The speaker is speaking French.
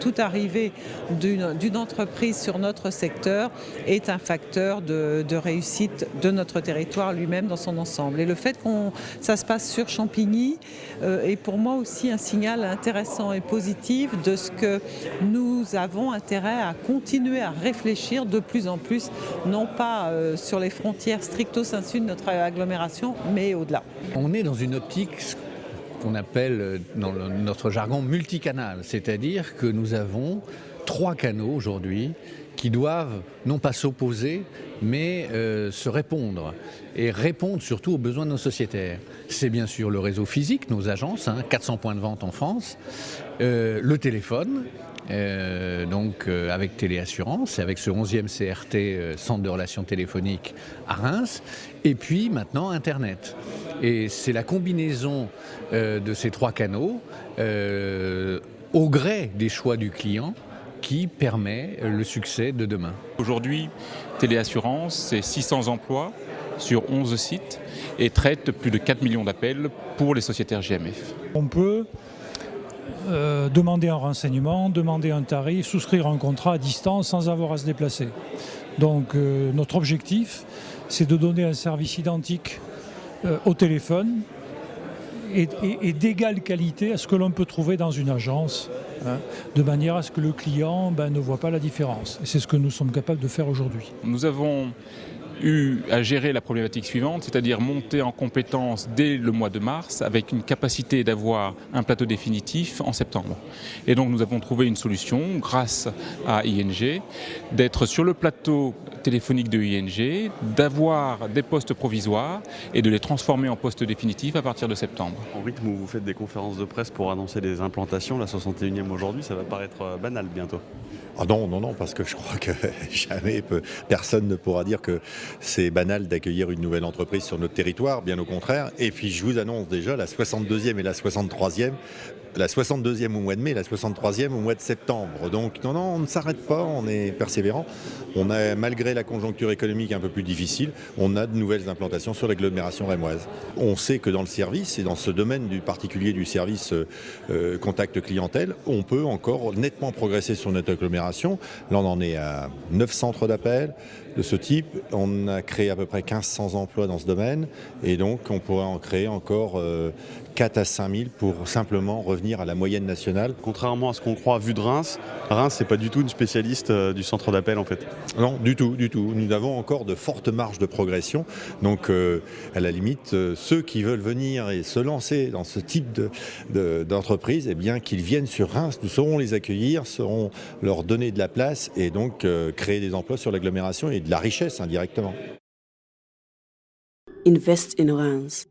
Toute arrivée d'une entreprise sur notre secteur est un facteur de réussite de notre territoire lui-même dans son ensemble. Et le fait que ça se passe sur Champigny est pour moi aussi un signal intéressant et positif de ce que nous avons intérêt à continuer à réfléchir de plus en plus, non pas sur les frontières stricto sensu de notre agglomération, mais au-delà. On est dans une optique qu'on appelle dans notre jargon multicanal, c'est-à-dire que nous avons 3 canaux aujourd'hui qui doivent non pas s'opposer, mais se répondre et répondre surtout aux besoins de nos sociétaires. C'est bien sûr le réseau physique, nos agences, 400 points de vente en France, le téléphone, avec Téléassurance et avec ce 11e CRT, Centre de relations téléphoniques à Reims, et puis maintenant Internet. Et c'est la combinaison de ces 3 canaux, au gré des choix du client, qui permet le succès de demain. Aujourd'hui, Téléassurance, c'est 600 emplois sur 11 sites et traite plus de 4 millions d'appels pour les sociétaires GMF. On peut demander un renseignement, demander un tarif, souscrire un contrat à distance sans avoir à se déplacer. Donc notre objectif, c'est de donner un service identique au téléphone et d'égale qualité à ce que l'on peut trouver dans une agence, de manière à ce que le client ne voit pas la différence. Et c'est ce que nous sommes capables de faire aujourd'hui. Nous avons eu à gérer la problématique suivante, c'est-à-dire monter en compétence dès le mois de mars avec une capacité d'avoir un plateau définitif en septembre. Et donc nous avons trouvé une solution grâce à ING, d'être sur le plateau téléphonique de ING, d'avoir des postes provisoires et de les transformer en postes définitifs à partir de septembre. Au rythme où vous faites des conférences de presse pour annoncer des implantations, la 61e aujourd'hui, ça va paraître banal bientôt. Ah non, parce que je crois que jamais personne ne pourra dire que c'est banal d'accueillir une nouvelle entreprise sur notre territoire, bien au contraire. Et puis je vous annonce déjà la 62e et la 63e. La 62e au mois de mai, la 63e au mois de septembre. Donc non, on ne s'arrête pas, on est persévérant. On a, malgré la conjoncture économique un peu plus difficile, on a de nouvelles implantations sur l'agglomération rémoise. On sait que dans le service et dans ce domaine du particulier du service contact clientèle, on peut encore nettement progresser sur notre agglomération. Là, on en est à 9 centres d'appel de ce type. On a créé à peu près 1500 emplois dans ce domaine et donc on pourrait en créer encore 4 à 5 000 pour simplement revenir à la moyenne nationale. Contrairement à ce qu'on croit vu de Reims, c'est pas du tout une spécialiste du centre d'appel en fait. Non, du tout. Nous avons encore de fortes marges de progression. Donc à la limite, ceux qui veulent venir et se lancer dans ce type d'entreprise, eh bien qu'ils viennent sur Reims. Nous saurons les accueillir, saurons leur donner de la place et donc créer des emplois sur l'agglomération et de la richesse indirectement. Invest in Reims.